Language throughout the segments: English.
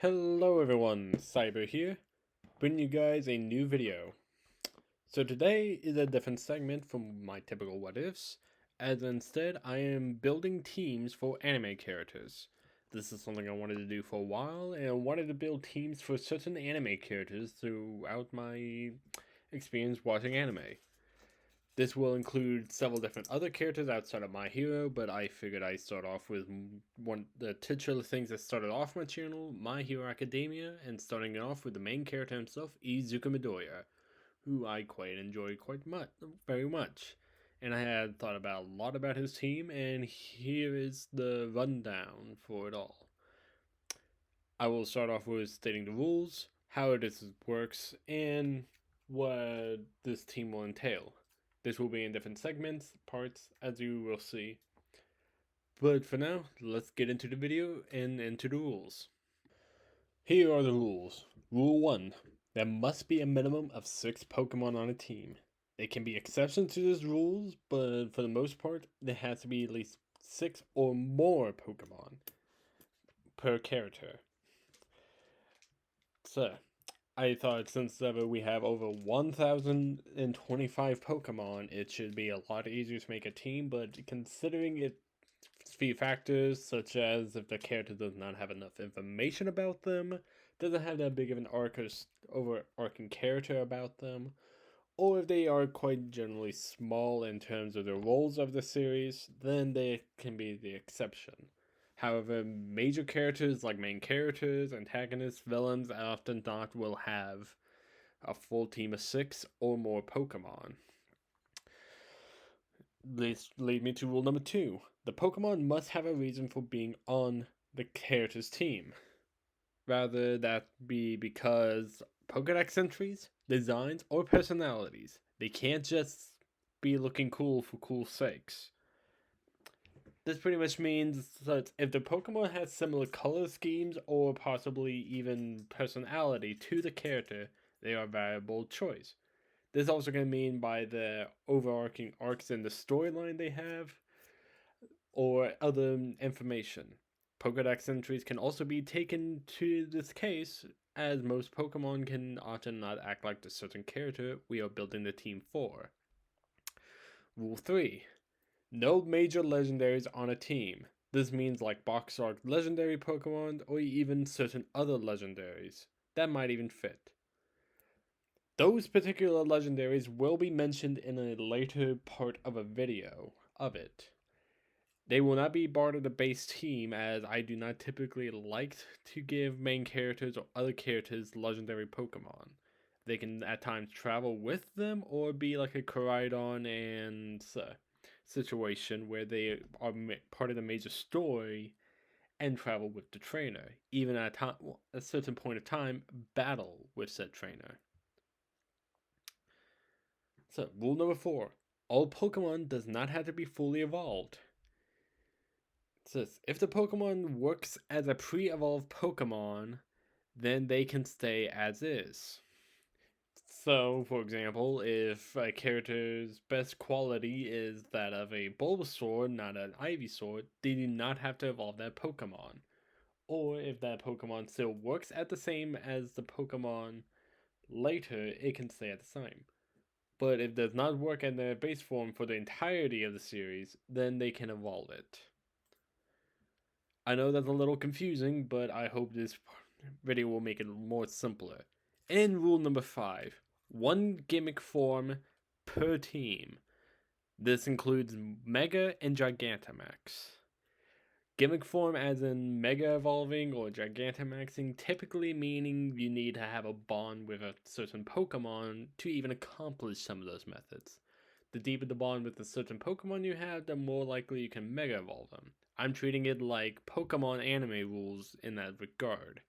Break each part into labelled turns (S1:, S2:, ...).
S1: Hello everyone, Cyber here, bringing you guys a new video. So today is a different segment from my typical what ifs, as instead I am building teams for anime characters. This is something I wanted to do for a while, and I wanted to build teams for certain anime characters throughout my experience watching anime. This will include several different other characters outside of My Hero, but I figured I'd start off with one of the titular things that started off my channel, My Hero Academia, and starting it off with the main character himself, Izuku Midoriya, who I quite enjoy very much. And I had thought about a lot about his team, and here is the rundown for it all. I will start off with stating the rules, how this works, and what this team will entail. This will be in different segments, parts, as you will see. But for now, let's get into the video and into the rules. Here are the rules. Rule 1. There must be a minimum of 6 Pokemon on a team. There can be exceptions to these rules, but for the most part, there has to be at least 6 or more Pokemon per character. So, I thought since we have over 1,025 Pokemon, it should be a lot easier to make a team, but considering its few factors, such as if the character does not have enough information about them, doesn't have that big of an overarching character about them, or if they are quite generally small in terms of the roles of the series, then they can be the exception. However, major characters like main characters, antagonists, villains often not will have a full team of 6 or more Pokemon. This leads me to rule number 2. The Pokemon must have a reason for being on the character's team. Rather that be because Pokedex entries, designs, or personalities. They can't just be looking cool for cool sakes. This pretty much means that if the Pokemon has similar color schemes or possibly even personality to the character, they are a valuable choice. This is also going to mean by the overarching arcs in the storyline they have or other information. Pokedex entries can also be taken to this case, as most Pokemon can often not act like the certain character we are building the team for. Rule 3. No major legendaries on a team. This means like box art legendary Pokemon or even certain other legendaries. That might even fit. Those particular legendaries will be mentioned in a later part of a video of it. They will not be part of the base team, as I do not typically like to give main characters or other characters legendary Pokemon. They can at times travel with them or be like a Koraidon and situation where they are part of the major story and travel with the trainer, even at a certain point of time, battle with said trainer. So, rule number 4. All Pokemon does not have to be fully evolved. It says, if the Pokemon works as a pre-evolved Pokemon, then they can stay as is. So, for example, if a character's best quality is that of a Bulbasaur, not an Ivysaur, they do not have to evolve that Pokemon. Or if that Pokemon still works at the same as the Pokemon later, it can stay at the same. But if it does not work in their base form for the entirety of the series, then they can evolve it. I know that's a little confusing, but I hope this video will make it more simpler. And rule number 5. One gimmick form per team. This includes Mega and Gigantamax. Gimmick form as in Mega Evolving or Gigantamaxing, typically meaning you need to have a bond with a certain Pokemon to even accomplish some of those methods. The deeper the bond with a certain Pokemon you have, the more likely you can Mega Evolve them. I'm treating it like Pokemon anime rules in that regard.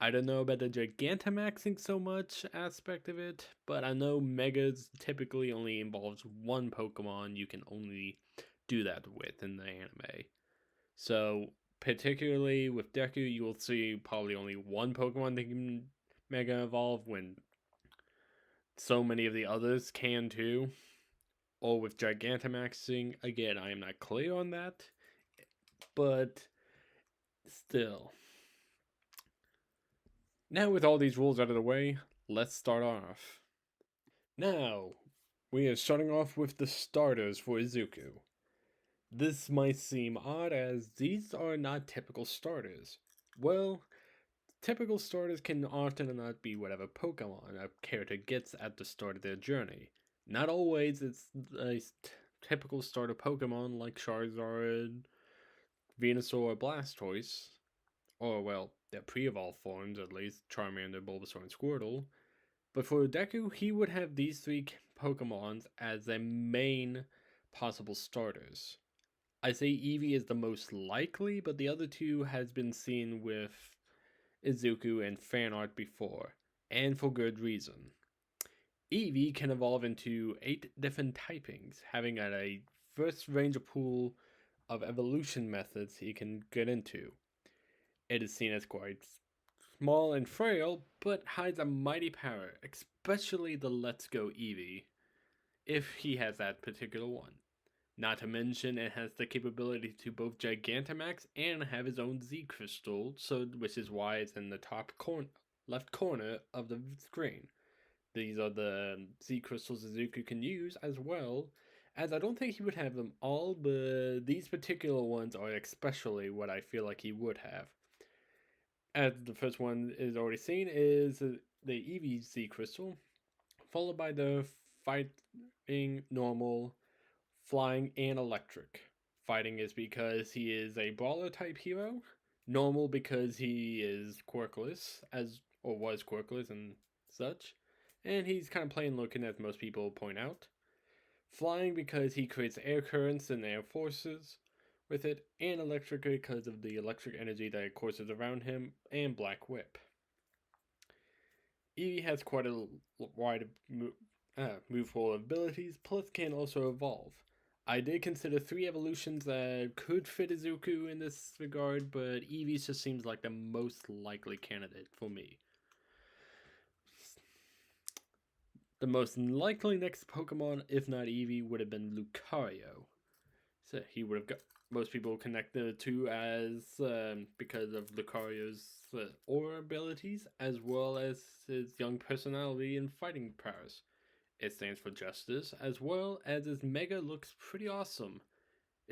S1: I don't know about the Gigantamaxing so much aspect of it, but I know Megas typically only involves one Pokemon you can only do that with in the anime. So, particularly with Deku, you will see probably only one Pokemon that can Mega Evolve when so many of the others can too. Or with Gigantamaxing, again, I am not clear on that, but still. Now, with all these rules out of the way, let's start off. Now, we are starting off with the starters for Izuku. This might seem odd as these are not typical starters. Well, typical starters can often not be whatever Pokemon a character gets at the start of their journey. Not always it's a typical starter Pokemon like Charizard, Venusaur, or Blastoise, or well, their pre-evolved forms at least, Charmander, Bulbasaur, and Squirtle. But for Deku, he would have these three Pokemons as their main possible starters. I say Eevee is the most likely, but the other two has been seen with Izuku and fan art before, and for good reason. Eevee can evolve into 8 different typings, having a first range pool of evolution methods he can get into. It is seen as quite small and frail, but hides a mighty power, especially the Let's Go Eevee, if he has that particular one. Not to mention, it has the capability to both Gigantamax and have his own Z Crystal, so which is why it's in the left corner of the screen. These are the Z Crystals Izuku can use as well, as I don't think he would have them all, but these particular ones are especially what I feel like he would have. As the first one is already seen, is the Eevee Z Crystal, followed by the Fighting, Normal, Flying, and Electric. Fighting is because he is a brawler type hero. Normal because he is quirkless, as or was quirkless and such. And he's kind of plain looking, as most people point out. Flying because he creates air currents and air forces with it, and electric because of the electric energy that courses around him, and Black Whip. Eevee has quite a wide move pool of abilities, plus can also evolve. I did consider 3 evolutions that could fit Izuku in this regard, but Eevee just seems like the most likely candidate for me. The most likely next Pokemon, if not Eevee, would have been Lucario. So he would have got most people connect the two as because of Lucario's aura abilities, as well as his young personality and fighting prowess. It stands for justice, as well as his mega looks pretty awesome.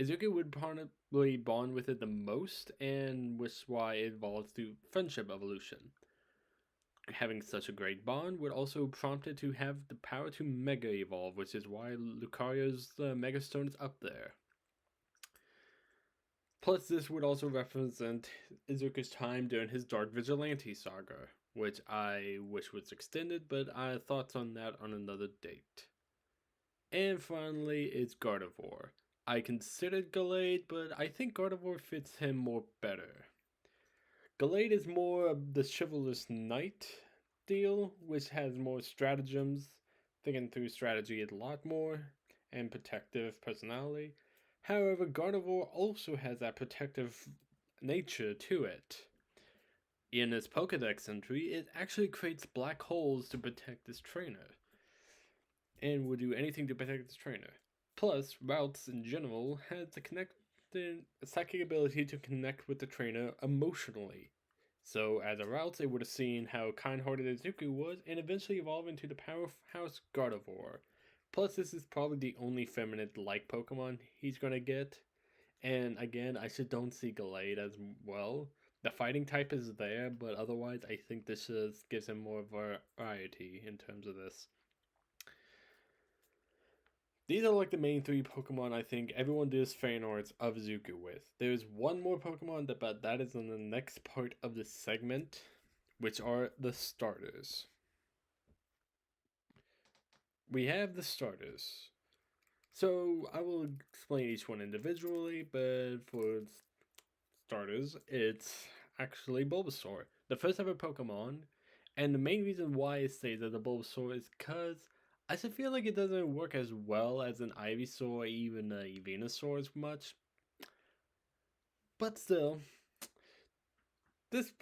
S1: Izuku would probably bond with it the most, and which is why it evolves through friendship evolution. Having such a great bond would also prompt it to have the power to mega evolve, which is why Lucario's Mega Stone is up there. Plus, this would also represent Izuku's time during his Dark Vigilante saga, which I wish was extended, but I thoughts on that on another date. And finally, it's Gardevoir. I considered Gallade, but I think Gardevoir fits him more better. Gallade is more of the chivalrous knight deal, which has more stratagems, thinking through strategy a lot more, and protective personality. However, Gardevoir also has that protective nature to it. In its Pokedex entry, it actually creates black holes to protect its trainer, and will do anything to protect its trainer. Plus, routes in general has the psychic ability to connect with the trainer emotionally. So, as a route, it would have seen how kind-hearted Izuku was, and eventually evolve into the powerhouse Gardevoir. Plus, this is probably the only feminine-like Pokemon he's gonna get. And again, I just don't see Gallade as well. The fighting type is there, but otherwise, I think this just gives him more variety in terms of this. These are like the main 3 Pokemon I think everyone does fan arts of Zuku with. There's one more Pokemon, but that is in the next part of the segment, which are the starters. We have the starters. So I will explain each one individually, but for starters, it's actually Bulbasaur, the first ever Pokemon, and the main reason why I say that the Bulbasaur is because I just feel like it doesn't work as well as an Ivysaur or even a Venusaur as much. But still, this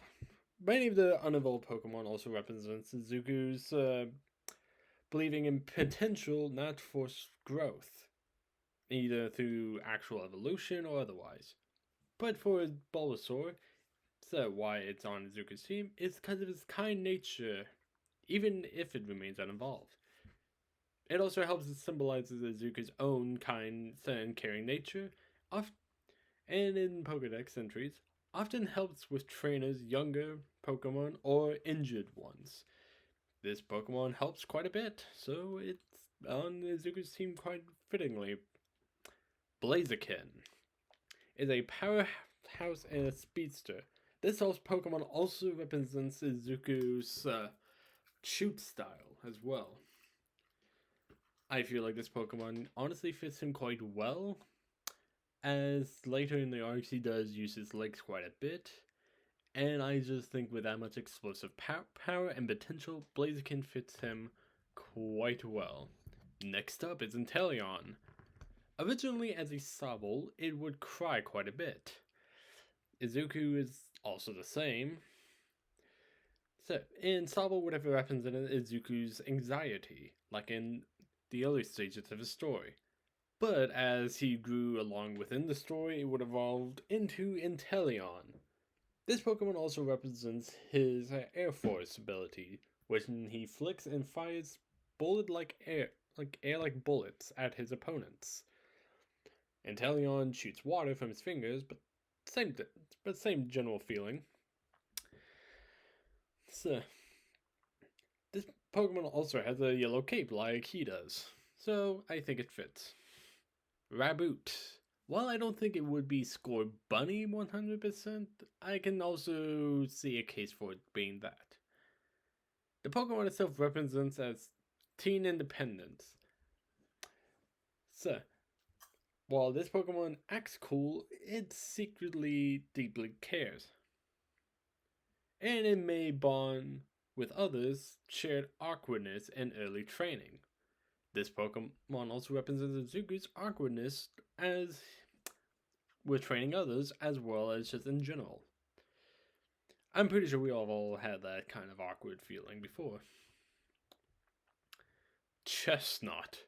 S1: many of the unevolved Pokemon also represents Zuku's believing in potential, not forced growth, either through actual evolution or otherwise. But for Bulbasaur, So why it's on Izuku's team is because of his kind nature, even if it remains uninvolved. It also helps it symbolizes Izuku's own kind and caring nature, and in Pokedex entries, often helps with trainers younger Pokemon or injured ones. This Pokemon helps quite a bit, so it's on Izuku's team quite fittingly. Blaziken is a powerhouse and a speedster. This Pokemon also represents Izuku's shoot style as well. I feel like this Pokemon honestly fits him quite well, as later in the arcs he does use his legs quite a bit, and I just think with that much explosive power and potential, Blaziken fits him quite well. Next up is Inteleon. Originally as a Sobble, it would cry quite a bit. Izuku is also the same. So, in Sobble, whatever represented Izuku's anxiety, like in the early stages of his story. But as he grew along within the story, it would evolve into Inteleon. This Pokemon also represents his Air Force ability, when he flicks and fires bullet-like air-like bullets at his opponents. Inteleon shoots water from his fingers, but same general feeling. So, this Pokemon also has a yellow cape like he does, so I think it fits. Raboot. While I don't think it would be score bunny 100%, I can also see a case for it being that. The Pokemon itself represents as teen independence. So, while this Pokemon acts cool, it secretly deeply cares. And it may bond with others, shared awkwardness and early training. This Pokemon also represents Izuku's awkwardness as with training others as well as just in general. I'm pretty sure we all had that kind of awkward feeling before. Chestnut,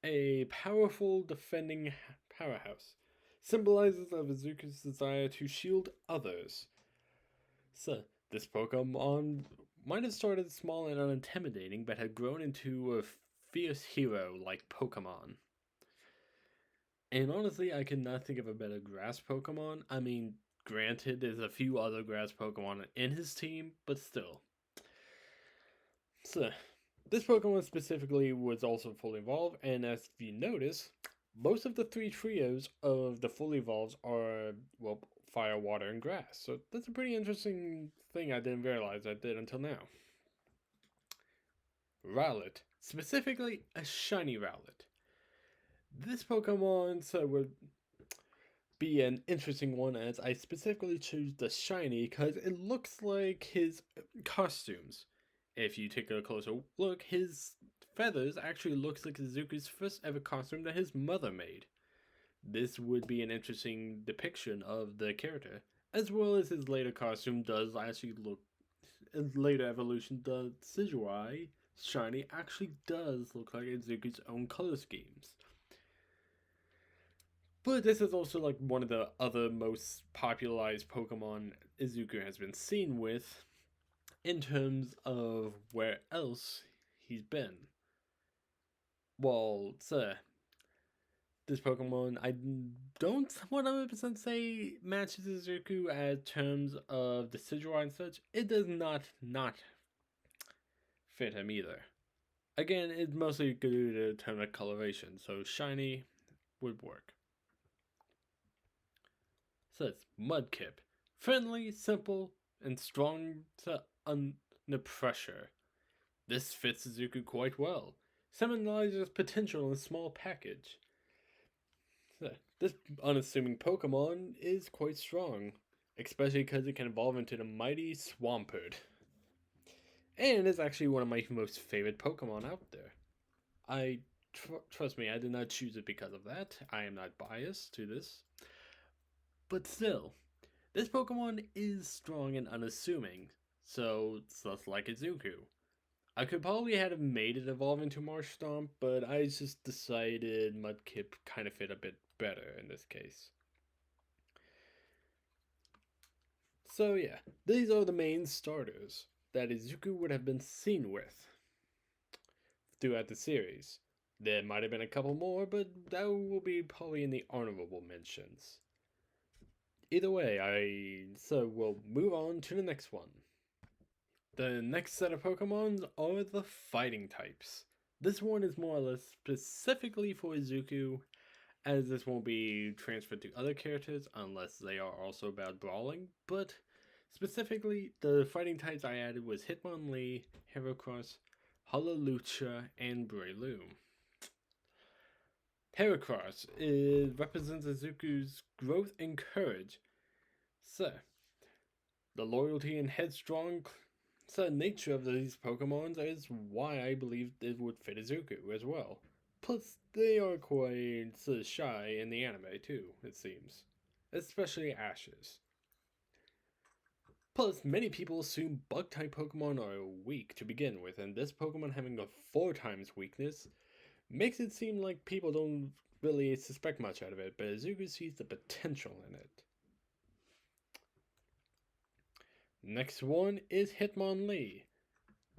S1: a powerful defending powerhouse, symbolizes of Izuku's desire to shield others. So, this Pokemon might have started small and unintimidating, but had grown into a fierce hero like Pokemon. And honestly, I could not think of a better grass Pokemon. I mean, granted, there's a few other grass Pokemon in his team, but still. So, this Pokemon specifically was also fully evolved, and as you notice, most of the three trios of the fully evolved are, well, fire, water, and grass. So that's a pretty interesting thing I didn't realize I did until now. Rowlet. Specifically, a shiny Rowlet. This Pokemon would be an interesting one as I specifically choose the shiny because it looks like his costumes. If you take a closer look, his feathers actually looks like Izuku's first ever costume that his mother made. This would be an interesting depiction of the character, as well as his later costume does actually look. His later evolution, the Decidueye shiny actually does look like Izuku's own color schemes. But this is also like one of the other most popularized Pokemon Izuku has been seen with in terms of where else he's been. Well, sir, this Pokemon I don't 100% say matches Izuku as terms of the Decidueye and such. It does not fit him either. Again, it's mostly due to term of coloration, so shiny would work. So it's Mudkip. Friendly, simple, and strong under pressure. This fits Izuku quite well. Symbolizes potential in a small package. So, this unassuming Pokemon is quite strong, especially because it can evolve into the mighty Swampert. And is actually one of my most favorite Pokemon out there. Trust me, I did not choose it because of that. I am not biased to this. But still, this Pokemon is strong and unassuming, so it's just like Izuku. I could probably have made it evolve into Marshtomp, but I just decided Mudkip kind of fit a bit better in this case. So yeah, these are the main starters that Izuku would have been seen with throughout the series. There might have been a couple more, but that will be probably in the honorable mentions. Either way, so we'll move on to the next one. The next set of Pokemon are the fighting types. This one is more or less specifically for Izuku, as this won't be transferred to other characters unless they are also about brawling, but specifically, the fighting types I added was Hitmonlee, Heracross, Hallelujah, and Breloom. Heracross represents Izuku's growth and courage. So, the loyalty and headstrong nature of these Pokemons is why I believe it would fit Izuku as well. Plus, they are quite shy in the anime too, it seems. Especially Ash's. Plus, many people assume bug-type Pokemon are weak to begin with, and this Pokemon having a 4 times weakness makes it seem like people don't really suspect much out of it, but Izuku sees the potential in it. Next one is Hitmonlee.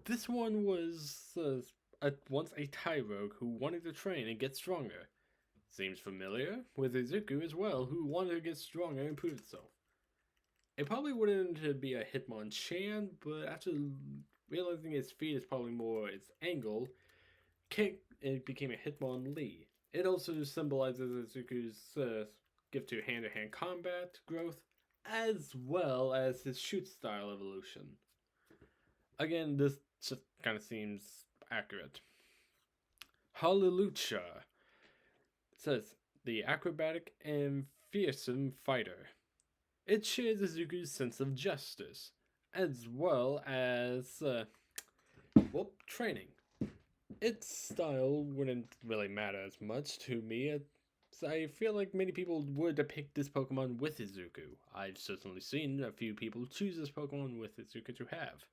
S1: This one was once a Tyrogue who wanted to train and get stronger. Seems familiar with Izuku as well, who wanted to get stronger and improve itself. It probably wouldn't be a Hitmonchan, but after realizing its feet is probably more its angle, it became a Hitmonlee. It also symbolizes Izuku's gift to hand-to-hand combat growth, as well as his shoot style evolution. Again, this just kind of seems accurate. Hallelujah says the acrobatic and fearsome fighter. It shares Izuku's sense of justice, as well as training. Its style wouldn't really matter as much to me. I feel like many people would depict this Pokemon with Izuku. I've certainly seen a few people choose this Pokemon with Izuku to have.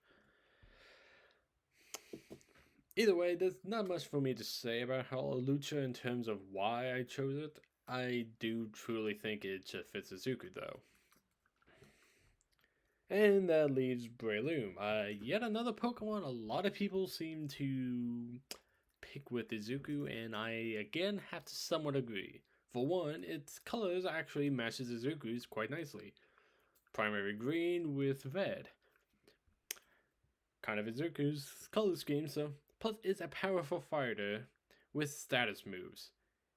S1: Either way, there's not much for me to say about Hallelujah in terms of why I chose it. I do truly think it just fits Izuku though. And that leaves Breloom. Yet another Pokemon a lot of people seem to pick with Izuku, and I again have to somewhat agree. For one, its colors actually matches Izuku's quite nicely. Primary green with red. Kind of Izuku's color scheme, so. Plus, it's a powerful fighter with status moves.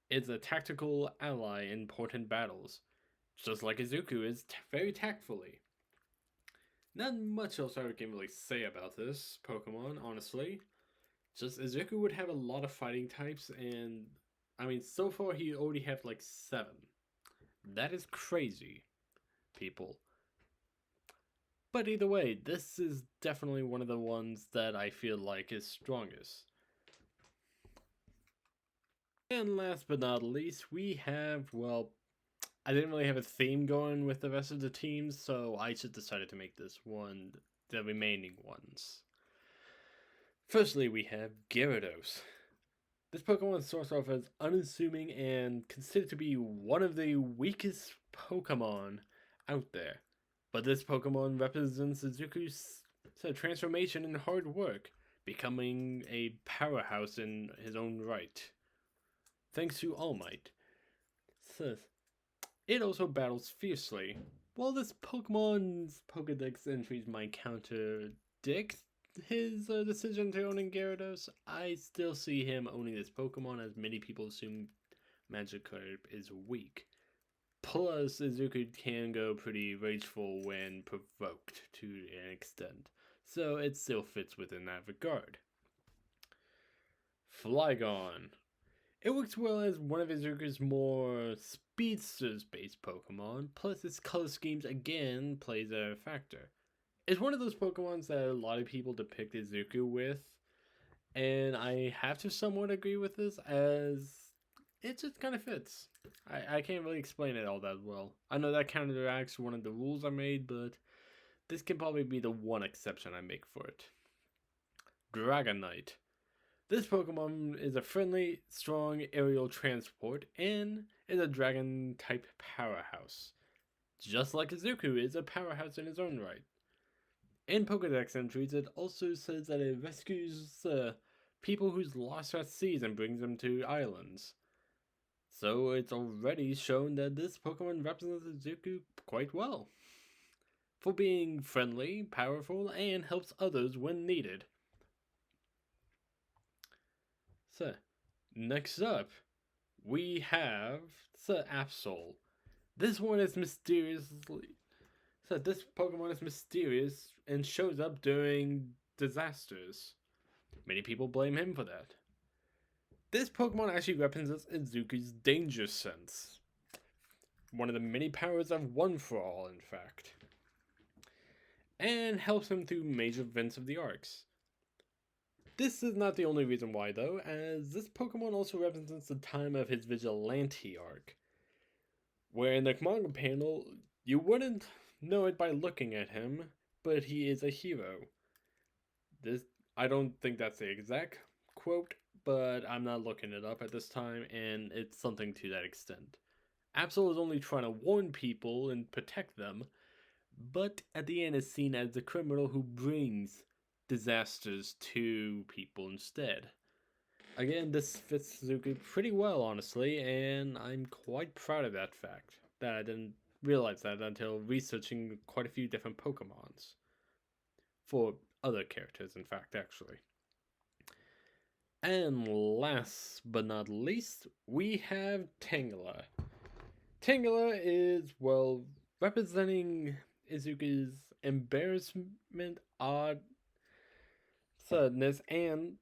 S1: It's a tactical ally in important battles, just like Izuku is very tactfully. Not much else I can really say about this Pokemon, honestly. Just Izuku would have a lot of fighting types, and I mean, so far he already have like 7. That is crazy, people. But either way, this is definitely one of the ones that I feel like is strongest. And last but not least, we have, well, I didn't really have a theme going with the rest of the teams, so I just decided to make this one the remaining ones. Firstly, we have Gyarados. This Pokemon starts off as unassuming and considered to be one of the weakest Pokemon out there. But this Pokemon represents Izuku's transformation and hard work, becoming a powerhouse in his own right. Thanks to All Might. It also battles fiercely. While this Pokemon's Pokedex entries might contradict his decision to owning Gyarados, I still see him owning this Pokemon, as many people assume Magikarp is weak. Plus, Izuku can go pretty rageful when provoked to an extent, so it still fits within that regard. Flygon. It works well as one of Izuku's more speedsters-based Pokemon, plus its color schemes again plays a factor. It's one of those Pokemons that a lot of people depict Izuku with, and I have to somewhat agree with this, as it just kind of fits. I can't really explain it all that well. I know that counteracts one of the rules I made, but this can probably be the one exception I make for it. Dragonite. This Pokemon is a friendly, strong aerial transport and is a dragon type powerhouse. just like Izuku is a powerhouse in his own right. In Pokedex entries, it also says that it rescues people who's lost at seas and brings them to islands. So it's already shown that this Pokemon represents Izuku quite well for being friendly, powerful, and helps others when needed. So, next up, we have Sir Absol. This one is mysteriously. So, this Pokemon is mysterious and shows up during disasters. Many people blame him for that. This Pokemon actually represents Izuku's danger sense. One of the many powers of One for All, in fact. And helps him through major events of the arcs. This is not the only reason why, though, as this Pokemon also represents the time of his Vigilante arc, where in the manga panel, you wouldn't know it by looking at him, but he is a hero. This I don't think that's the exact quote, but I'm not looking it up at this time, and it's something to that extent. Absol is only trying to warn people and protect them, but at the end is seen as the criminal who brings disasters to people instead. Again, this fits Suzuki pretty well, honestly, and I'm quite proud of that fact. That I didn't realize that until researching quite a few different Pokemons. For other characters, in fact, actually. And last but not least, we have Tangela. Tangela is, well, representing Izuku's embarrassment, odd sadness, and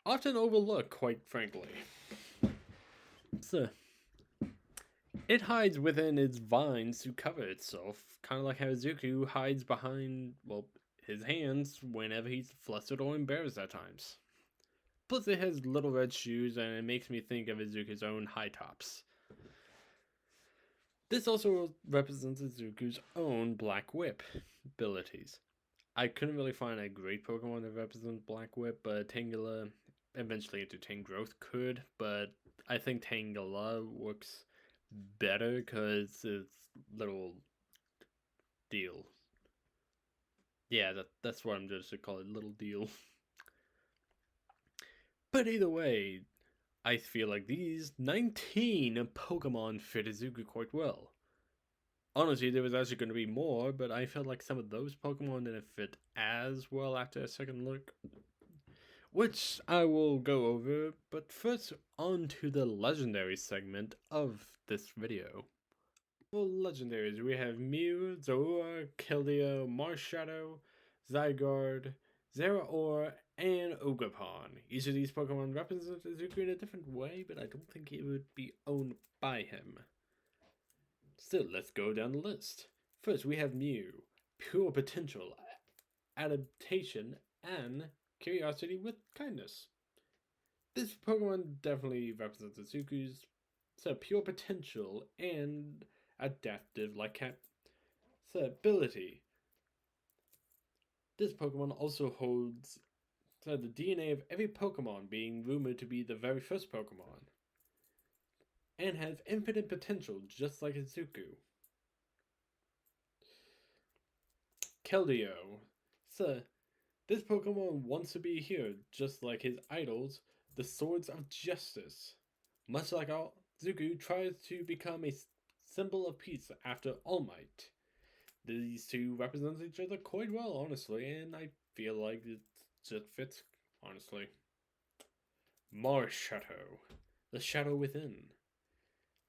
S1: often overlooked, quite frankly. So, it hides within its vines to cover itself, kind of like how Izuku hides behind, well, his hands whenever he's flustered or embarrassed at times. Plus, it has little red shoes, and it makes me think of Izuku's own high tops. This also represents Izuku's own Black Whip abilities. I couldn't really find a great Pokemon that represents Black Whip, but Tangela, eventually into Tangrowth, could, but I think Tangela works better because it's little deal. Yeah, that's what I'm just to call it, little deal. But either way, I feel like these 19 Pokemon fit Izuku quite well. Honestly, there was actually going to be more, but I felt like some of those Pokemon didn't fit as well after a second look. Which I will go over, but first on to the legendary segment of this video. For legendaries, we have Mew, Zorua, Keldeo, Marshadow, Zygarde, Zeraora, and Ogerpon. Each of these Pokemon represent Izuku in a different way, but I don't think it would be owned by him. Still, let's go down the list. First, we have Mew, pure potential, adaptation, and curiosity with kindness. This Pokemon definitely represents Izuku's pure potential and adaptive like cat ability. This Pokemon also holds the DNA of every Pokemon, being rumored to be the very first Pokemon, and has infinite potential just like Izuku. Keldeo. This Pokemon wants to be a hero just like his idols, the Swords of Justice. Much like Izuku tries to become a symbol of peace after All Might. These two represent each other quite well, honestly, and I feel like it just fits, honestly. Marshadow, the Shadow Within.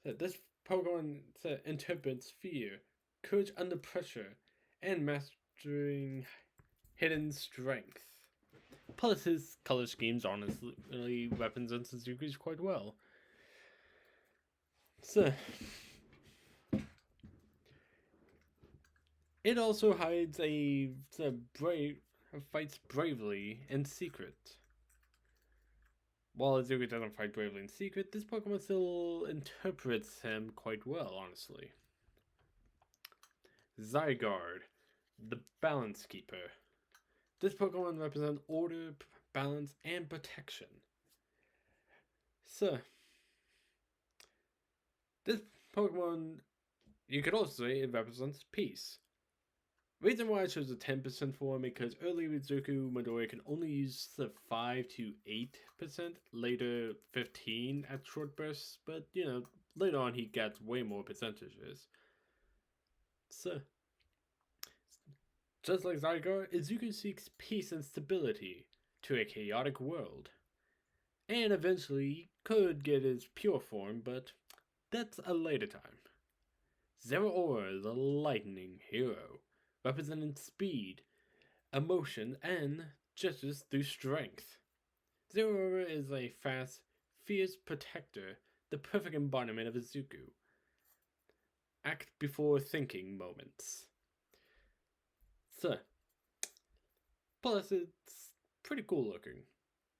S1: This Pokemon interprets fear, courage under pressure, and mastering hidden strength. Plus, his color schemes honestly represents Izuku's quite well. So, it also hides fights bravely in secret. While Izuku doesn't fight bravely in secret, this Pokemon still interprets him quite well, honestly. Zygarde, the Balance Keeper. This Pokemon represents order, balance, and protection. So, this Pokemon You could also say it represents peace. Reason why I chose a 10% form because early Rizuku Midoriya can only use the 5 to 8%, later 15 at short bursts, but later on he gets way more percentages. So, just like Zygar, Izuku seeks peace and stability to a chaotic world. And eventually could get his pure form, but that's a later time. Zeraora is a lightning hero, representing speed, emotion, and gestures through strength. Zeraora is a fast, fierce protector, the perfect embodiment of Izuku. Act before thinking moments. So, plus it's pretty cool looking.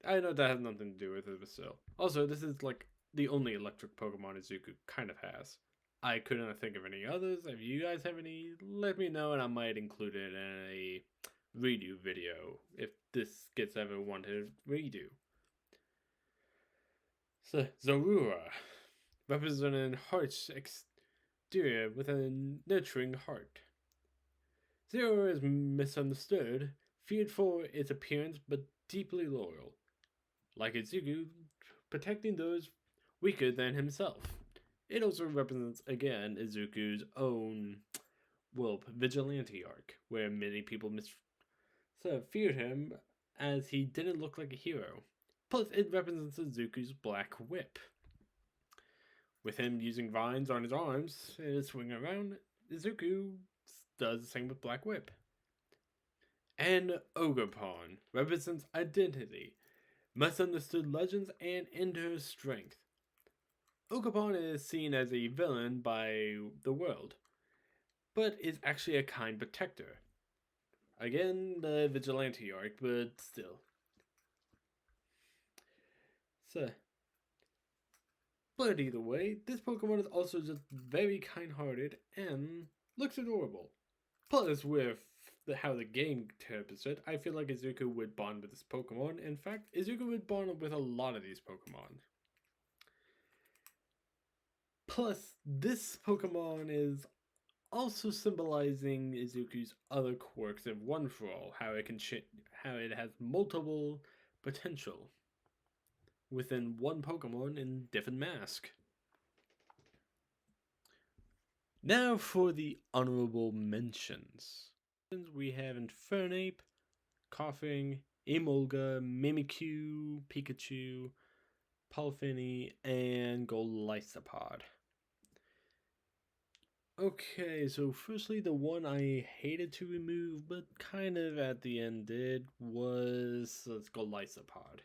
S1: I know that has nothing to do with it, but still. Also, this is like the only electric Pokemon Izuku kind of has. I couldn't think of any others. If you guys have any, let me know and I might include it in a redo video if this gets ever wanted redo. So, Zorua, representing heart's exterior with a nurturing heart. Zorua is misunderstood, feared for its appearance, but deeply loyal. Like Izuku, protecting those weaker than himself. It also represents, again, Izuku's own, vigilante arc, where many people feared him as he didn't look like a hero. Plus, it represents Izuku's black whip. With him using vines on his arms and swinging around, Izuku does the same with Black Whip. And Ogerpon represents identity, misunderstood legends, and inner strength. Ogerpon is seen as a villain by the world, but is actually a kind protector. Again, the vigilante arc, but still. So, but either way, this Pokemon is also just very kind-hearted and looks adorable. Plus, with how the game interprets it, I feel like Izuku would bond with this Pokemon. In fact, Izuku would bond with a lot of these Pokemon. Plus, this Pokemon is also symbolizing Izuku's other quirks of One for All, how it has multiple potential within one Pokemon in different mask. Now for the honorable mentions. We have Infernape, Coughing, Emolga, Mimikyu, Pikachu, Polyphony, and Golisopod. Okay, so firstly, the one I hated to remove, but kind of at the end did, was Golisopod.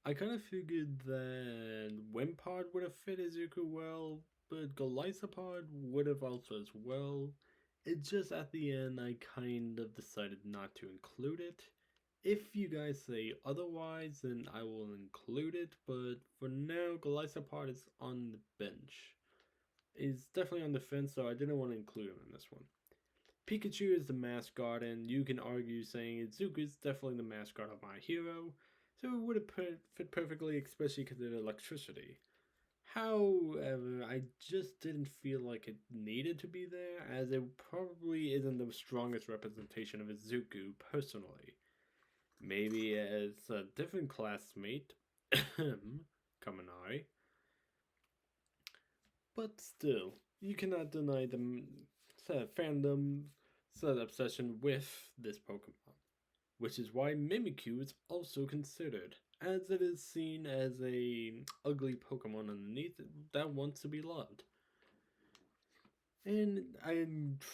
S1: I kind of figured that Wimpod would have fit Izuku well, but Golisopod would have also as well. It just at the end I kind of decided not to include it. If you guys say otherwise, then I will include it, but for now, Golisopod is on the bench. He's definitely on the fence, so I didn't want to include him in this one. Pikachu is the mascot, and you can argue saying Izuku is definitely the mascot of my hero, so it would have fit perfectly, especially because of electricity. However, I just didn't feel like it needed to be there, as it probably isn't the strongest representation of Izuku personally. Maybe as a different classmate, Kaminari. But still, you cannot deny the fandom's obsession with this Pokemon, which is why Mimikyu is also considered, as it is seen as a ugly Pokemon underneath that wants to be loved. And I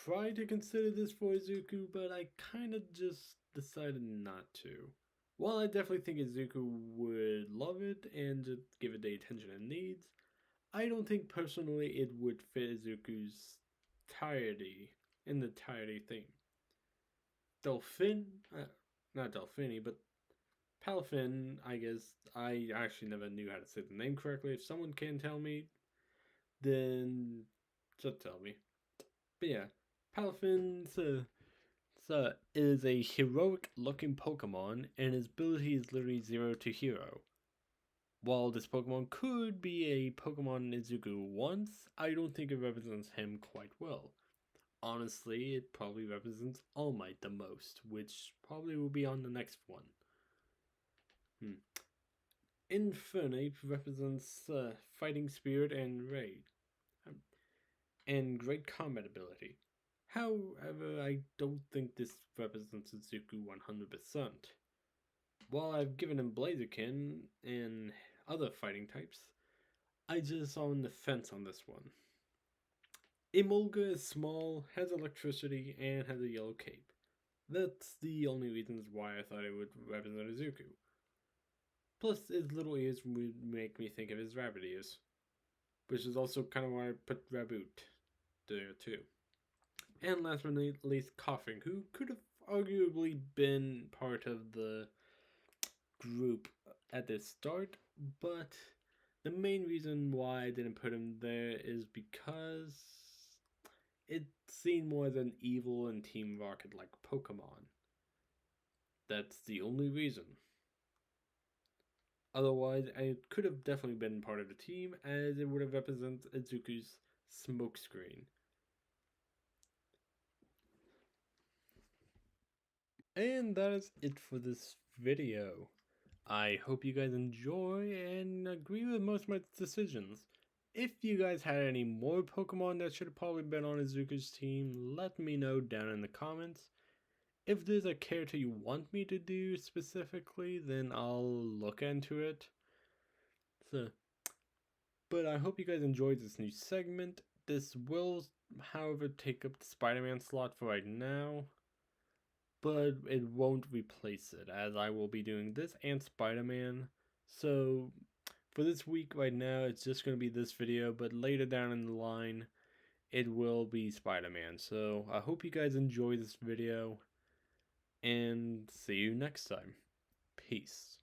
S1: tried to consider this for Izuku, but I kind of just decided not to. While I definitely think Izuku would love it and just give it the attention it needs, I don't think personally it would fit Izuku's in the entirety thing. Delphin, not Delphini, but Palafin, I guess I actually never knew how to say the name correctly. If someone can tell me, then just tell me. But yeah, Palafin is a heroic looking Pokemon, and his ability is literally 0 to hero. While this Pokemon could be a Pokemon Izuku once, I don't think it represents him quite well. Honestly, it probably represents All Might the most, which probably will be on the next one. Infernape represents fighting spirit and raid, um, and great combat ability. However, I don't think this represents Izuku 100%. While I've given him Blaziken and other fighting types, I just on the fence on this one. Emolga is small, has electricity, and has a yellow cape. That's the only reasons why I thought it would represent Izuku. Plus, his little ears would make me think of his rabbit ears, which is also kind of why I put Raboot there too. And last but not least, Coughing, who could have arguably been part of the group at the start, but the main reason why I didn't put him there is because it's seen more as an evil and Team Rocket like Pokemon. That's the only reason. Otherwise, I could have definitely been part of the team as it would have represented Izuku's smokescreen. And that is it for this video. I hope you guys enjoy and agree with most of my decisions. If you guys had any more Pokemon that should have probably been on Izuku's team, let me know down in the comments. If there's a character you want me to do specifically, then I'll look into it. But I hope you guys enjoyed this new segment. This will, however, take up the Spider-Man slot for right now, but it won't replace it, as I will be doing this and Spider-Man. So for this week right now, it's just going to be this video, but later down in the line, it will be Spider-Man. So I hope you guys enjoy this video, and see you next time. Peace.